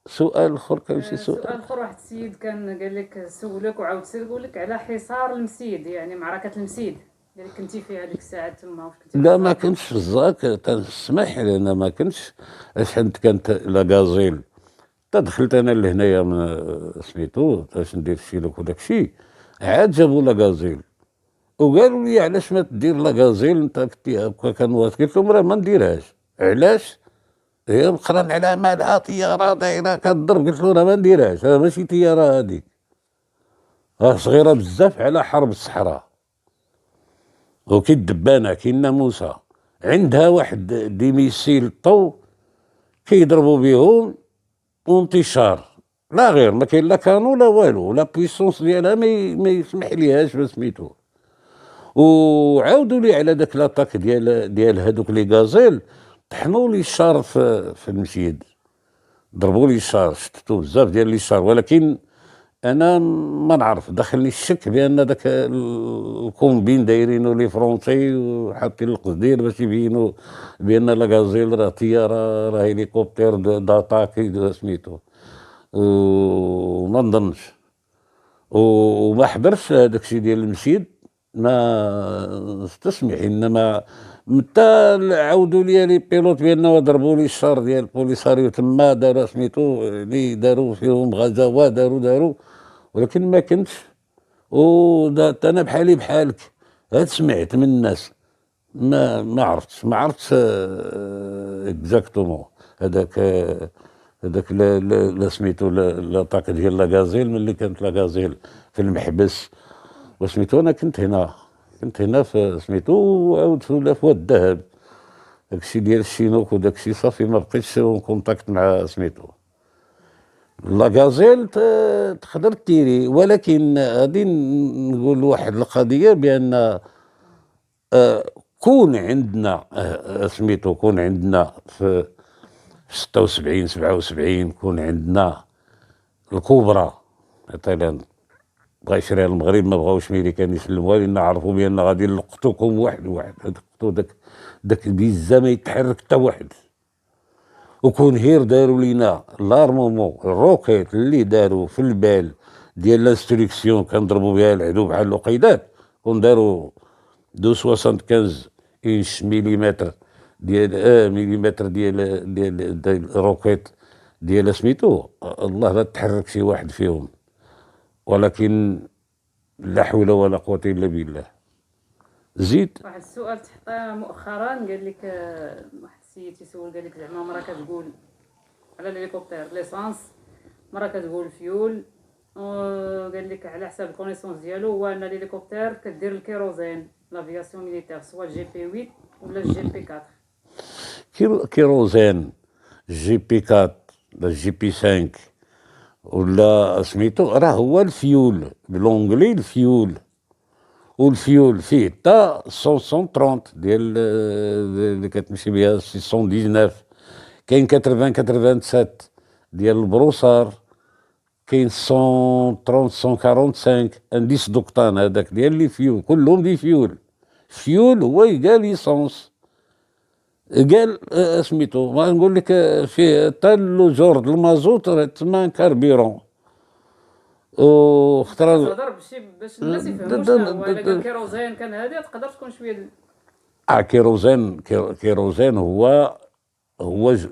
سؤال اخر، كان شي سؤال سؤال؟ اخر، واحد السيد كان قال لك سولك وعاود سول قول لك على حصار المسيد، يعني معركة المسيد، قال لك كنتي في هذيك الساعة تما، واش كنتي في لا، ما الزاك؟ كنتش في الزاك، تسمح لي، انا ما كنتش. حيت كانت لاكازيل. دخلت انا لهنايا من سميتو باش ندير الشيلوك وداك الشيء. عاد جابوا لاكازيل وقالوا لي علاش ما تدير لاكازيل انت كنتي هكا كنواصل. قلت لهم راه ما نديرهاش. علاش؟ هي مقرن على مالها طياره دايره كضرب. قلت له راه ما نديرهاش، راه ماشي طياره هذيك، راه صغيره بزاف على حرب الصحراء. وكي الدبانه كي الناموسه عندها واحد دي ميسيل طو كيضربوا بهم وانتشار. لا غير ما كاين لا كانو لا والو، لا بويسونس ديالها ما يسمح ليهاش بسميتو. وعاودوا لي على داك لاطاك ديال هذوك لي غازيل. طحنوا لي الشار في المسيد، ضربوا لي الشار، شتتو بزاف ديال لي الشار. ولكن انا ما نعرف، دخلني الشك بان داك الكومبين دايرينو لي فرونسي وحاطين القصدير باش يبينوا بان لا غازيل راه طياره، راه هليكوبتر داتاكي سميتو. وما نظنش. وما حضرش هذاك الشيء ديال المسيد، ما استسمح. انما متى عاودوا لي لي بيلوت بانه ضربوا لي الشار ديال البوليساريو تما، داروا سميتو اللي داروا فيهم غزوات، داروا. ولكن ما كنتش. انا بحالي بحالك، هاد سمعت من الناس، ما عرفتش اكزاكتومون. هذاك لا سميتو لاطاك ديال لاكازيل، ملي كانت لاكازيل في المحبس وسميتو. انا كنت هنا في سميتو، وعاود ولا في واد الذهب. داكشي ديال الشينوك وداكشي صافي ما بقيتش اون كونتاكت مع سميتو. لاكازيل تقدر تيري. ولكن غادي نقول واحد القضيه بان كون عندنا سميتو، كون عندنا في 76 77، كون عندنا الكبرى مثلا، بغا يشريها المغرب ما بغاوش ميريكان يسلموها لنا، عرفوا بان غادي نلقطوكم واحد واحد، لقطوا داك البيزا ما يتحرك حتى واحد. وكون هير داروا لينا لارمومون الروكيت اللي داروا في البال ديال لاستريكسيون كنضربوا بها العدو بحال الوقيدات. كون داروا 275 انش مليمتر ديال مليمتر ديال الروكيت ديال سميتو، الله لا تحرك شي واحد فيهم. ولكن لا حول ولا قوة الا بالله. زيد. واحد السؤال تحط مؤخرا، قال لك واحد السيد تيسول قال لك زعما مرة كتقول على الهليكوبتر ليسانس، مرة كتقول فيول، وقال لك على حساب الكونيسونس ديالو هو ان الهليكوبتر كدير الكيروزين، لافياسيون ميليتير سوا جي بي 8 ولا جي بي 4. كيروزين، جي بي 4 ولا جي بي 5 ولا سميتو، راه هو الفيول بالونجلي الفيول. والفيول فيه حتى 130 ديال اللي كتمشي بها 619. كاين 80 87 ديال البروسار. كاين 130 145 انديس دوكتان، هذاك ديال لي فيول، كلهم دي فيول. فيول هو يقال ليسونس. قال سميتو، ما نقول لك فيه حتى جورد المازوت راه تما كاربيرون انت وخطره. كتهضر بشي باش الناس يفهموا شنو هو، الا قال كيروزين كان هادي تقدر تكون شويه. كيروزين هو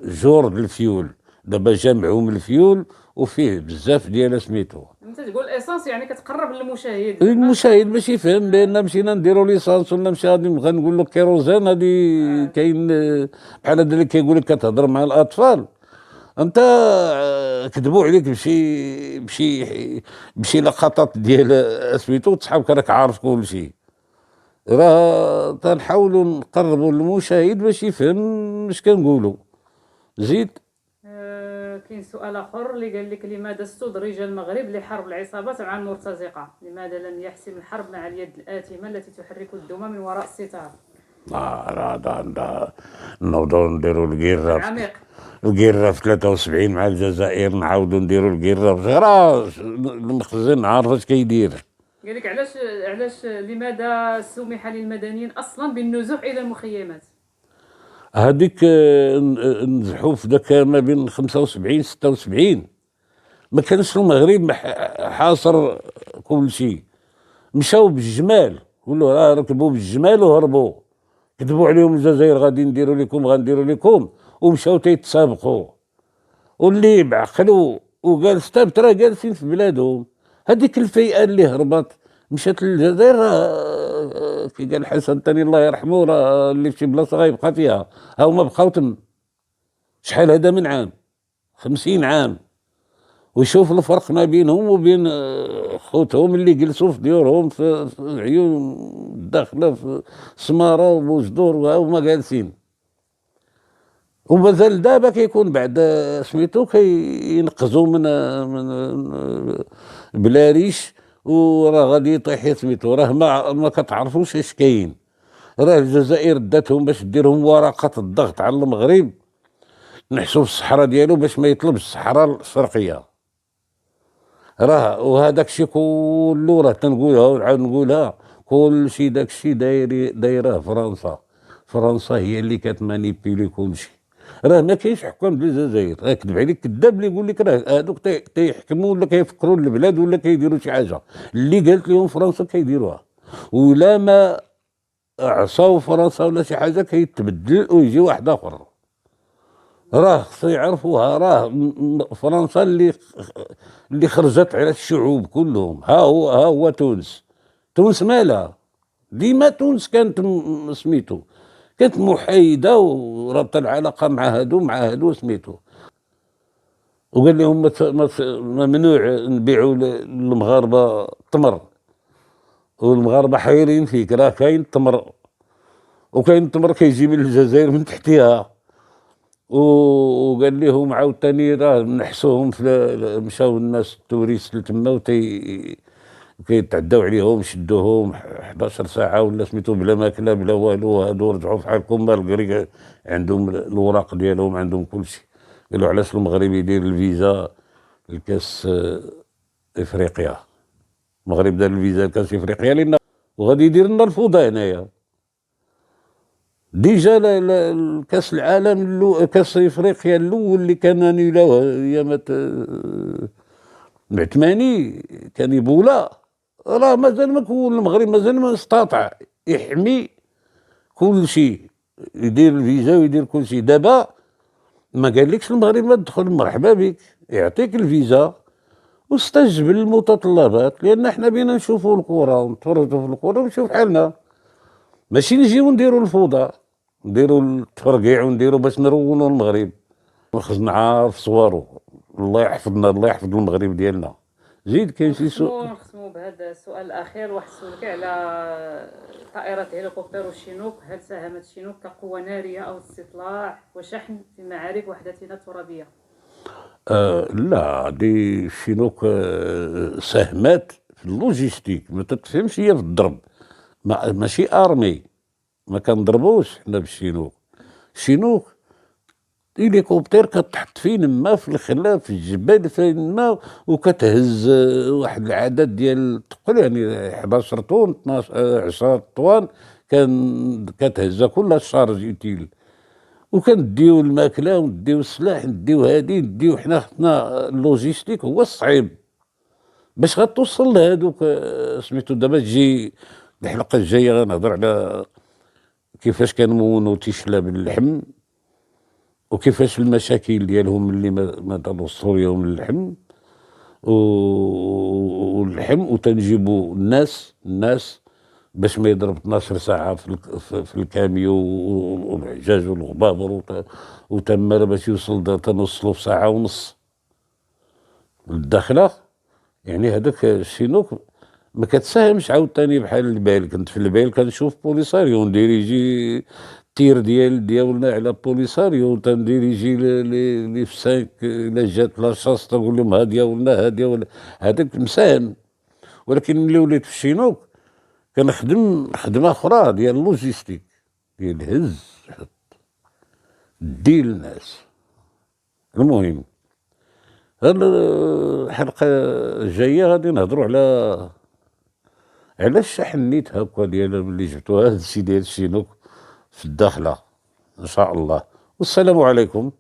جورد الفيول. دابا جمعوا من الفيول وفيه بزاف ديال سميتو. انت تقول اسانس يعني كتقرب للمشاهد زعما المشاهد باش يفهم بان مشينا نديروا ليسانس ولا مشي غادي نبغى نقول له كيروزين هادي. كاين بحال هذا اللي كيقول لك كتهضر مع الاطفال. انت كذبوا عليك بشي لقطات ديال سميتو، تصحابك راك عارف كل شيء. راه تنحاولوا نقربوا للمشاهد باش يفهم اش كنقولوا. زيد. كاين سؤال اخر اللي قال لك لماذا استدرج المغرب لحرب العصابات مع المرتزقه، لماذا لم يحسم الحرب مع اليد الآثمة التي تحرك الدمى من وراء الستار؟ نوضوا نديروا سؤال الكيرة عميق. الكيرة في 73 مع الجزائر، نعاودوا نديروا الكيرة في راه المخزن عارف اش كيدير. قال لك علاش لماذا سمح للمدنيين اصلا بالنزوح الى المخيمات؟ هذيك نزحوا في ذاك ما بين 75 76. ما كانش المغرب حاصر كل شيء. مشاو بالجمال، قولوا ركبوا بالجمال وهربوا، كذبوا عليهم الجزائر غادي نديروا لكم غنديروا لكم، ومشاو تيتسابقوا. واللي بعقلوا وقال ستاب راه جالسين في بلادهم. هذيك الفئه اللي هربت مشات للجزائر، كي قال حسن تاني الله يرحمه، راه اللي في شي بلاصه غيبقى فيها. ها هما بقاو تما شحال هذا من عام، 50 عام. ويشوف الفرق ما بينهم وبين خوتهم اللي جلسوا في ديورهم في عيون داخله في سماره وبوجدور، وهما جالسين. ومازال دابا كيكون بعد سميتو كينقزوا من بلا ريش، وراه غادي يطيح سميتو. راه ما كتعرفوش اش كاين. راه الجزائر داتهم باش ديرهم ورقه الضغط على المغرب، نحسوا في الصحراء ديالو باش ما يطلبش الصحراء الشرقيه. راه وهذاك الشيء كله راه تنقولها ونعاود نقولها، كل شيء داك الشيء دايره فرنسا. فرنسا هي اللي كتمانيبيلي كل شيء. راه ما كاينش حكام بالجزائر، راه كذب عليك كذاب اللي يقول لك راه هذوك تيحكموا ولا كيفكروا البلاد ولا كيديروا شي حاجه اللي قالت لهم فرنسا كيديروها. ولا ما عصاو فرنسا ولا شي حاجه كيتبدل ويجي واحد اخر. راه خصو يعرفوها، راه فرنسا اللي خرجت على الشعوب كلهم. ها هو تونس. تونس مالها؟ ديما تونس كانت سميتو كانت محايده ورابطه العلاقه مع هادو سميتو. وقال لهم ممنوع نبيعوا للمغاربه التمر، والمغاربه حايرين فيك. راه كاين التمر، وكاين التمر كيجي من الجزائر من تحتها. وقال لهم عاوتاني راه نحسوهم مشاو الناس التوريست لتما كيتعداو عليهم، شدوهم 11 ساعه ولا سميتو بلا ماكله بلا والو. هادو رجعوا بحالكم مالغري عندهم الوراق ديالهم، عندهم كل شيء. قالوا علاش المغرب يدير الفيزا لكاس افريقيا؟ المغرب دار الفيزا لكاس افريقيا لنا وغادي يدير لنا الفوضى هنايا. ديجا كاس العالم كاس افريقيا الاول اللي كان انيلاوه ايامات العثماني كان يبولا. راه مازال ما كون المغرب مازال ما استطاع يحمي كل شيء، يدير الفيزا ويدير كل شيء. دابا ما قالكش المغرب ما تدخل، مرحبا بك، يعطيك الفيزا واستجب للمتطلبات، لان احنا بينا نشوفوا الكره ونتفرجوا في الكره ونشوف حالنا، ماشي نجيو نديروا الفوضى، نديروا التفرقيع ونديروا باش نرونوا المغرب. خصنا نعرف صوارو. الله يحفظنا، الله يحفظ المغرب ديالنا. زيد كاين شي سؤال؟ نختموا بهذا السؤال الاخير. واحد سولك على طائره هليكوبتر والشينوك، هل ساهمت الشينوك كقوه ناريه او استطلاع وشحن في معارك وحدتنا الترابيه؟ لا، دي الشينوك ساهمات في اللوجيستيك، ما تتفهمش هي في الضرب. ماشي ارمي، ما كنضربوش حنا بالشينوك. الشينوك هليكوبتر كتحط فين ما في الخلا في الجبال فين ما، وكتهز واحد العدد ديال تقول يعني 11 طون 12 10 طوان، كتهزها كلها شارج يوتيل. وكنديو الماكله ونديو السلاح نديو هادي نديو حنا اللوجيستيك هو الصعيب باش غتوصل لهادوك سميتو. دابا تجي الحلقه الجايه غنهضر على كيفاش كانوا تيشلا باللحم، وكيفاش المشاكل ديالهم اللي ما توصلوا لهم اللحم واللحم. وتنجيبوا الناس باش ما يضرب 12 ساعه في الكاميو والعجاج والغبابر وتمر باش يوصل تنوصلوا في ساعه ونص للداخله. يعني هذاك الشينوك ما كتساهمش عاوتاني بحال البال. كنت في البال كنشوف بوليساريو ندير يجي التير ديالنا على بوليساريو، تندير يجي لي في 5 الا جات لاشاس تقول لهم هاديه ولا هاديه ولا هذاك مساهم. ولكن ملي وليت في الشينوك كنخدم خدمه اخرى ديال اللوجيستيك، ديال الهز ديال الناس. المهم هاد الحلقه الجايه غادي نهضروا على الشحن نيت هكا ديال اللي جبتو هاد الشيء ديال الشينوك في الداخله. ان شاء الله. والسلام عليكم.